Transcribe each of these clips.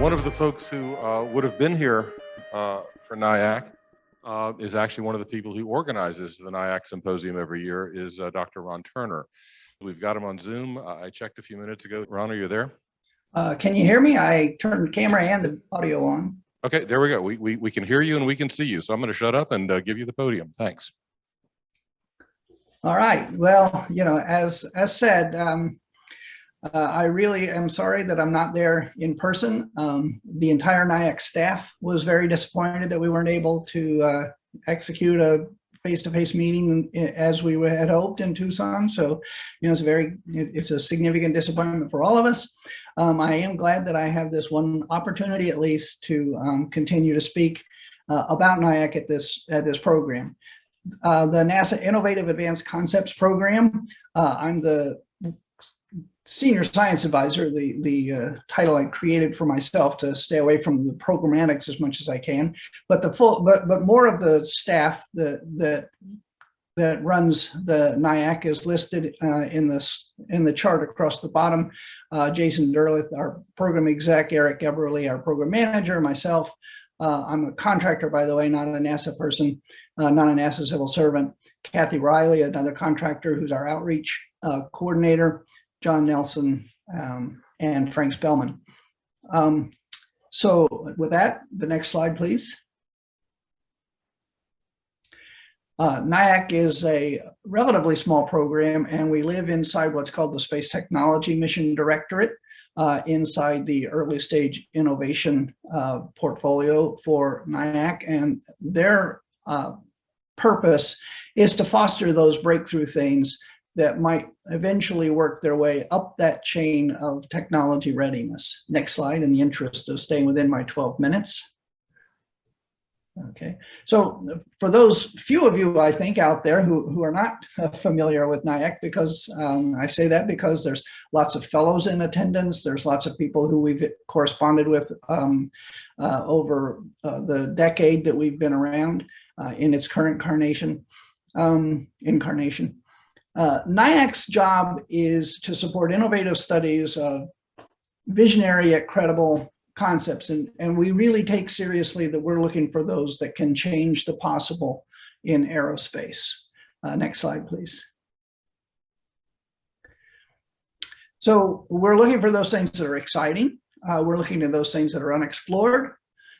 One of the folks who would have been here for NIACC is actually one of the people who organizes the NIACC Symposium every year is Dr. Ron Turner. We've got him on Zoom. I checked a few minutes ago. Ron, are you there? Can you hear me? I turned the camera and the audio on. Okay, there we go. We can hear you and we can see you. So I'm going to shut up and give you the podium. Thanks. All right. Well, you know, as said, I really am sorry that I'm not there in person. The entire NIACC staff was very disappointed that we weren't able to execute a face-to-face meeting as we had hoped in Tucson. So, you know, it's a significant disappointment for all of us. I am glad that I have this one opportunity, at least, to continue to speak about NIACC at this program. The NASA Innovative Advanced Concepts Program. I'm the Senior Science Advisor, the title I created for myself to stay away from the programmatics as much as I can. But but more of the staff that runs the NIACC is listed in the chart across the bottom. Jason Derleth, our program exec, Eric Eberly, our program manager, myself. I'm a contractor, by the way, not a NASA person, not a NASA civil servant. Kathy Riley, another contractor who's our outreach coordinator. John Nelson, and Frank Spellman. So with that, the next slide, please. NIACC is a relatively small program, and we live inside what's called the Space Technology Mission Directorate, inside the early stage innovation portfolio for NIACC, and their purpose is to foster those breakthrough things that might eventually work their way up that chain of technology readiness. Next slide, in the interest of staying within my 12 minutes. Okay, so for those few of you, I think, out there who are not familiar with NIACC, because I say that because there's lots of fellows in attendance, there's lots of people who we've corresponded with over the decade that we've been around in its current incarnation. NIACC's job is to support innovative studies of visionary yet credible concepts, and we really take seriously that we're looking for those that can change the possible in aerospace. Next slide, please. So we're looking for those things that are exciting. We're looking at those things that are unexplored,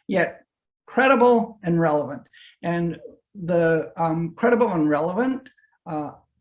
yet credible and relevant. And the credible and relevant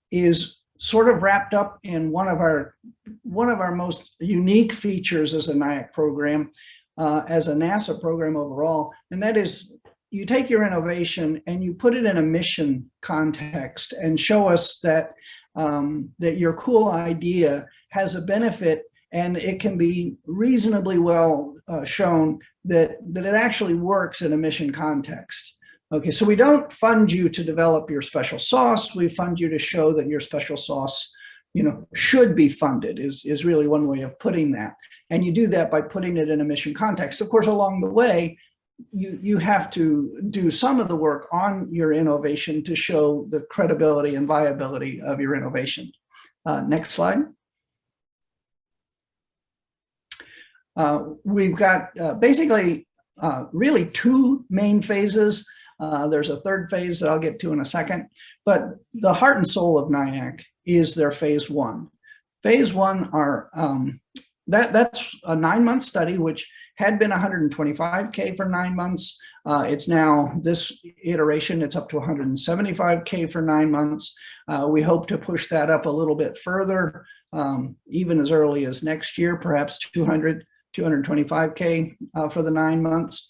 is sort of wrapped up in one of our most unique features as a NIACC program, as a NASA program overall, and that is you take your innovation and you put it in a mission context and show us that that your cool idea has a benefit, and it can be reasonably well shown that it actually works in a mission context. Okay, so we don't fund you to develop your special sauce. We fund you to show that your special sauce, you know, should be funded is really one way of putting that. And you do that by putting it in a mission context. Of course, along the way, you have to do some of the work on your innovation to show the credibility and viability of your innovation. Next slide. We've got basically really two main phases. There's a third phase that I'll get to in a second, but the heart and soul of NIACC is their phase one. Phase one are, that's a 9-month study, which had been $125K for 9 months. It's now, this iteration, it's up to $175K for 9 months. We hope to push that up a little bit further, even as early as next year, perhaps 225K for the 9 months.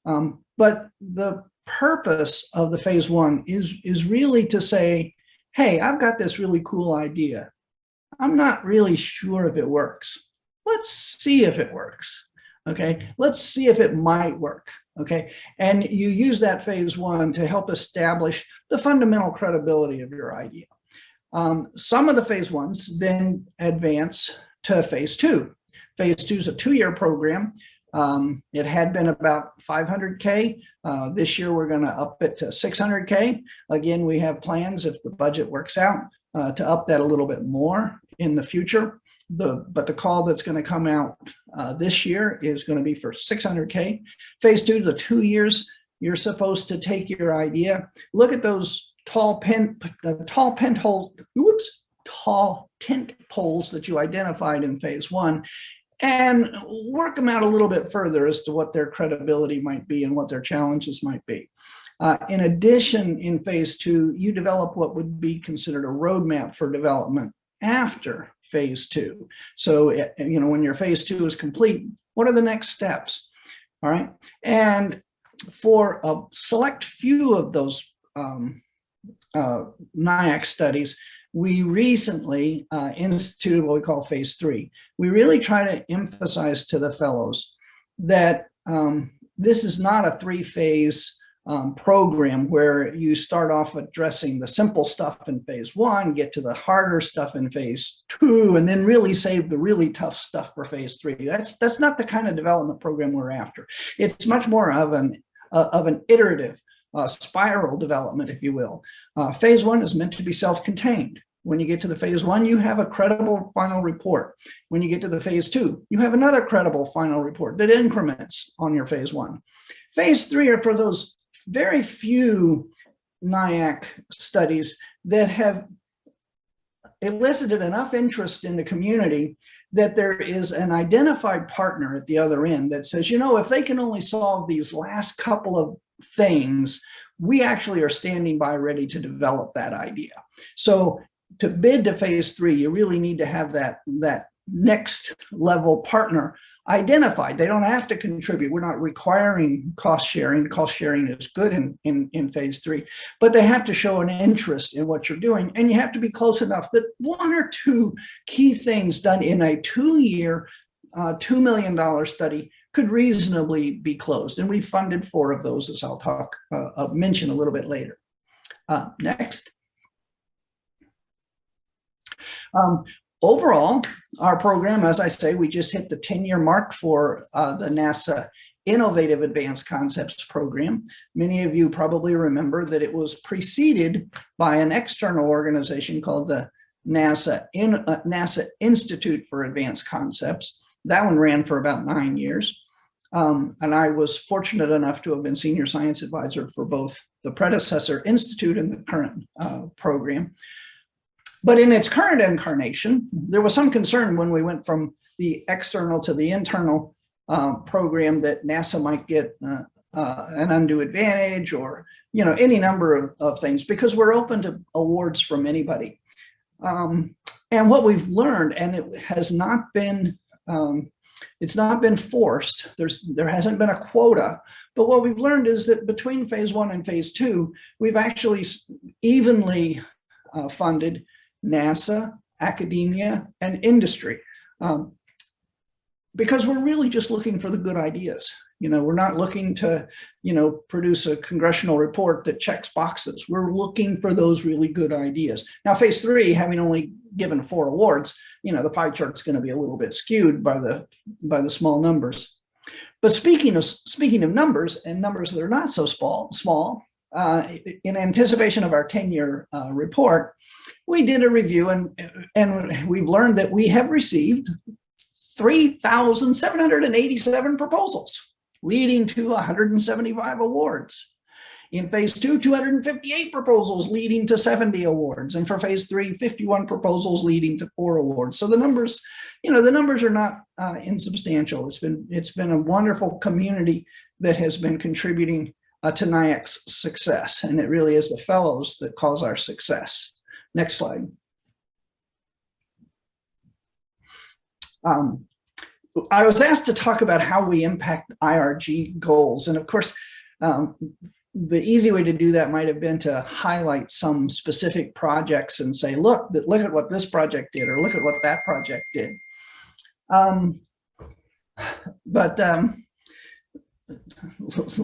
But the purpose of the phase one is really to say, hey, I've got this really cool idea. I'm not really sure if it works. Let's see if it works. Okay, let's see if it might work. Okay, and you use that phase one to help establish the fundamental credibility of your idea. Some of the phase ones then advance to phase two. Phase two is a 2-year program. It had been about 500K. This year, we're going to up it to 600K. Again, we have plans, if the budget works out, to up that a little bit more in the future. But the call that's going to come out this year is going to be for 600K. Phase 2, the 2 years, you're supposed to take your idea, look at those tall tent poles that you identified in phase 1, and work them out a little bit further as to what their credibility might be and what their challenges might be. In addition, in phase 2, you develop what would be considered a roadmap for development after phase 2. So, you know, when your phase 2 is complete, what are the next steps? All right. And for a select few of those NIACC studies, we recently instituted what we call phase 3. We really try to emphasize to the fellows that this is not a 3-phase program where you start off addressing the simple stuff in phase 1, get to the harder stuff in phase 2, and then really save the really tough stuff for phase 3. That's not the kind of development program we're after. It's much more of an iterative spiral development, if you will. Phase 1 is meant to be self-contained. When you get to the phase 1, you have a credible final report. When you get to the phase 2, you have another credible final report that increments on your phase 1. Phase 3 are for those very few NIACC studies that have elicited enough interest in the community that there is an identified partner at the other end that says, you know, if they can only solve these last couple of things, we actually are standing by ready to develop that idea. So to bid to phase 3, you really need to have that next level partner identified. They don't have to contribute. We're not requiring cost sharing. Cost sharing is good in phase 3, but they have to show an interest in what you're doing. And you have to be close enough that 1 or 2 key things done in a 2-year, $2 million study could reasonably be closed. And we funded 4 of those, as I'll mention a little bit later. Next. Overall, our program, as I say, we just hit the 10-year mark for the NASA Innovative Advanced Concepts program. Many of you probably remember that it was preceded by an external organization called the NASA Institute for Advanced Concepts. That one ran for about 9 years. And I was fortunate enough to have been senior science advisor for both the predecessor institute and the current program. But in its current incarnation, there was some concern when we went from the external to the internal program that NASA might get an undue advantage, or, you know, any number of things, because we're open to awards from anybody. And what we've learned, and it has not been, it's not been forced. There hasn't been a quota, but what we've learned is that between phase 1 and phase 2, we've actually evenly funded NASA, academia, and industry, because we're really just looking for the good ideas. You know, we're not looking to, you know, produce a congressional report that checks boxes. We're looking for those really good ideas. Now, phase 3, having only given 4 awards, you know, the pie chart's going to be a little bit skewed by the small numbers. But speaking of numbers, and numbers that are not so small, in anticipation of our 10-year report, we did a review, and we've learned that we have received 3,787 proposals, leading to 175 awards. In phase 2, 258 proposals leading to 70 awards. And for phase 3, 51 proposals leading to 4 awards. So the numbers, you know, the numbers are not insubstantial. It's been a wonderful community that has been contributing to NIACC's success. And it really is the fellows that cause our success. Next slide. I was asked to talk about how we impact IRG goals. And of course, the easy way to do that might have been to highlight some specific projects and say, look at what this project did, or look at what that project did.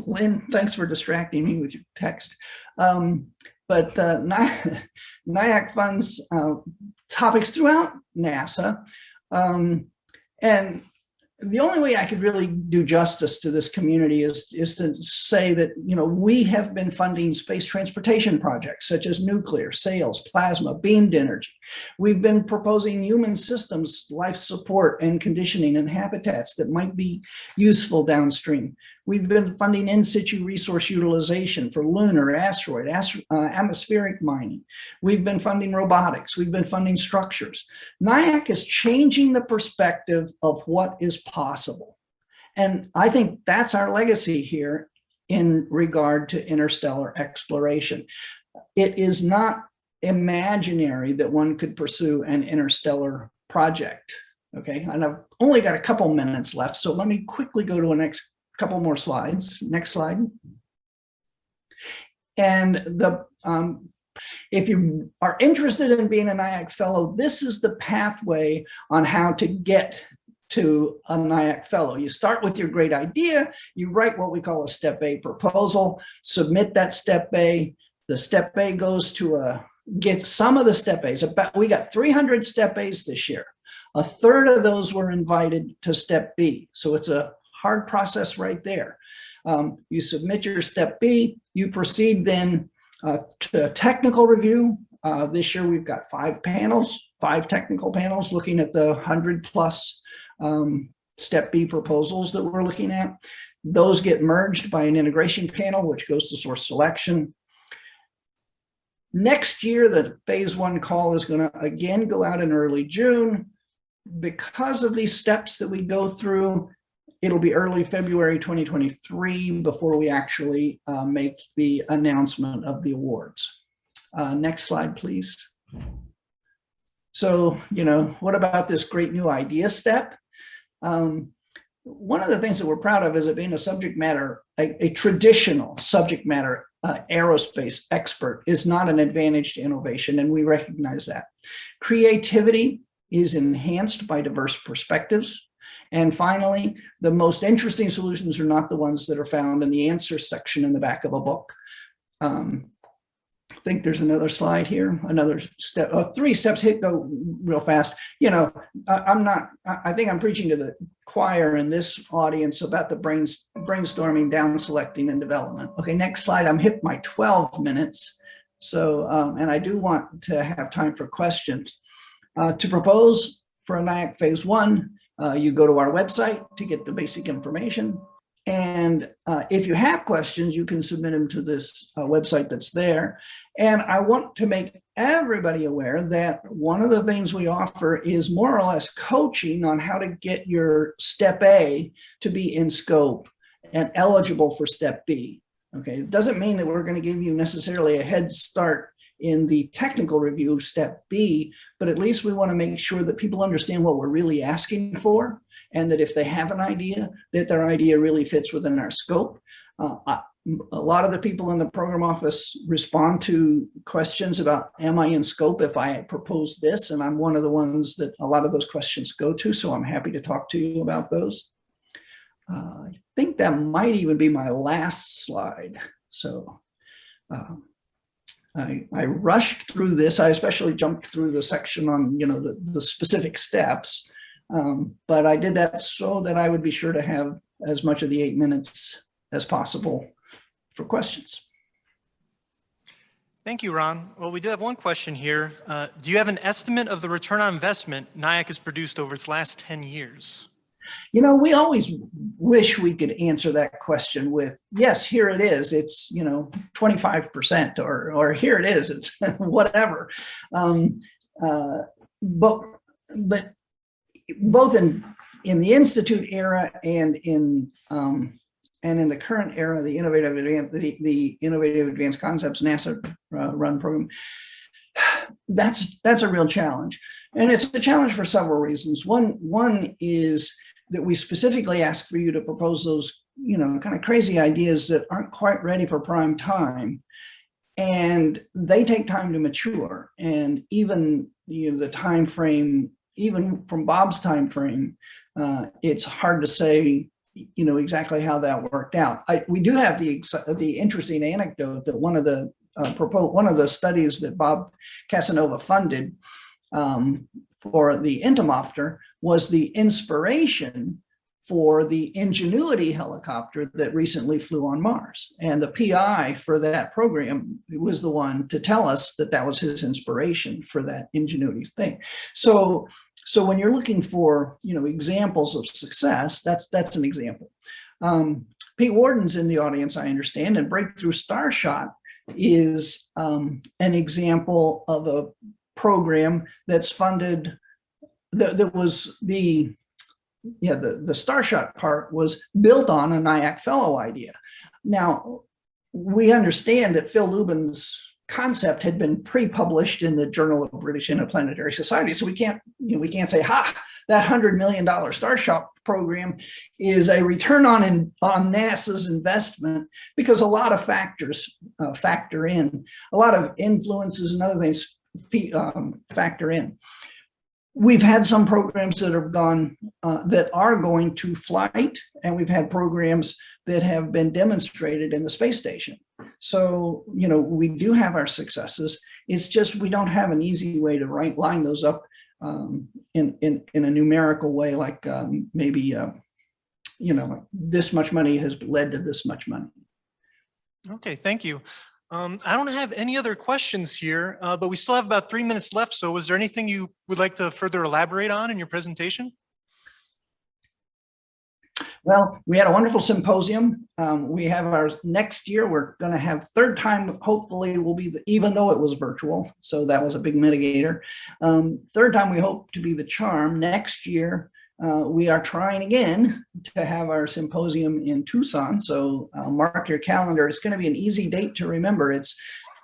Lynn, thanks for distracting me with your text. NIACC funds topics throughout NASA. And the only way I could really do justice to this community is to say that, we have been funding space transportation projects such as nuclear, sails, plasma, beamed energy. We've been proposing human systems, life support and conditioning and habitats that might be useful downstream. We've been funding in situ resource utilization for lunar, asteroid, atmospheric mining. We've been funding robotics. We've been funding structures. NIACC is changing the perspective of what is possible. And I think that's our legacy here in regard to interstellar exploration. It is not imaginary that one could pursue an interstellar project. Okay, and I've only got a couple minutes left, so let me quickly go to a next couple more slides. Next slide. And if you are interested in being a NIACC fellow, this is the pathway on how to get to a NIACC fellow. You start with your great idea, you write what we call a step A proposal, submit that step A. The step A goes to get some of the step A's. We got 300 step A's this year. A third of those were invited to step B. So it's a hard process right there. You submit your step B, you proceed then to a technical review. This year we've got 5 technical panels looking at the 100+ step B proposals that we're looking at. Those get merged by an integration panel, which goes to source selection. Next year, the phase 1 call is going to again go out in early June. Because of these steps that we go through, it'll be early February 2023 before we actually make the announcement of the awards. Next slide, please. So, what about this great new idea step? One of the things that we're proud of is it being a traditional subject matter aerospace expert is not an advantage to innovation, and we recognize that. Creativity is enhanced by diverse perspectives. And finally, the most interesting solutions are not the ones that are found in the ANSER section in the back of a book. I think there's another slide here, another step, 3 steps, go real fast. I think I'm preaching to the choir in this audience about the brainstorming, down selecting, and development. Okay, next slide. I'm hit my 12 minutes. So, and I do want to have time for questions. To propose for a NIACC phase 1, you go to our website to get the basic information. And if you have questions, you can submit them to this website that's there. And I want to make everybody aware that one of the things we offer is more or less coaching on how to get your step A to be in scope and eligible for step B. Okay, it doesn't mean that we're going to give you necessarily a head start in the technical review step B, but at least we want to make sure that people understand what we're really asking for, and that if they have an idea, that their idea really fits within our scope. A lot of the people in the program office respond to questions about, am I in scope if I propose this? And I'm one of the ones that a lot of those questions go to, so I'm happy to talk to you about those. I think that might even be my last slide. So I rushed through this. I especially jumped through the section on, the specific steps, but I did that so that I would be sure to have as much of the 8 minutes as possible for questions. Thank you, Ron. Well, we do have one question here. Do you have an estimate of the return on investment NIACC has produced over its last 10 years? We always wish we could answer that question with, yes, here it is. It's, 25%, or here it is. It's whatever. But both in the Institute era and in the current era, the Innovative Advanced Concepts NASA run program, that's a real challenge. And it's a challenge for several reasons. One is that we specifically ask for you to propose those, kind of crazy ideas that aren't quite ready for prime time. And they take time to mature. And even, the time frame, even from Bob's time frame, it's hard to say, exactly how that worked out. We do have the interesting anecdote that one of the studies that Bob Casanova funded for the Entomopter was the inspiration for the Ingenuity helicopter that recently flew on Mars. And the PI for that program was the one to tell us that that was his inspiration for that Ingenuity thing. So when you're looking for, examples of success, that's an example. Pete Warden's in the audience, I understand, and Breakthrough Starshot is an example of a program that's funded, that was the Starshot part was built on a NIACC fellow idea. Now, we understand that Phil Lubin's concept had been pre-published in the Journal of British Interplanetary Society, so we can't say, that $100 million Starshot program is a return on NASA's investment, because a lot of factors factor in, a lot of influences and other things factor in. We've had some programs that have gone, that are going to flight, and we've had programs that have been demonstrated in the space station. So, we do have our successes. It's just we don't have an easy way to line those up in a numerical way, like maybe, this much money has led to this much money. Okay, thank you. I don't have any other questions here, but we still have about 3 minutes left. So was there anything you would like to further elaborate on in your presentation? Well, we had a wonderful symposium. We have our next year, we're going to have third time, hopefully will be even though it was virtual. So that was a big mitigator. Third time we hope to be the charm. Next year, we are trying again to have our symposium in Tucson. So mark your calendar. It's going to be an easy date to remember. It's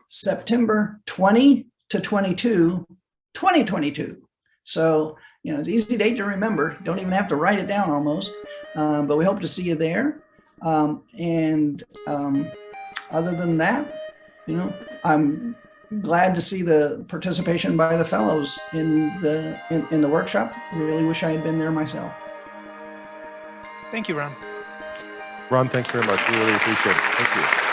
September 20 to 22, 2022. So, it's an easy date to remember. Don't even have to write it down almost. But we hope to see you there. Other than that, I'm glad to see the participation by the fellows in the workshop. Really wish I had been there myself. Thank you, Ron. Ron, thanks very much. We really appreciate it. Thank you.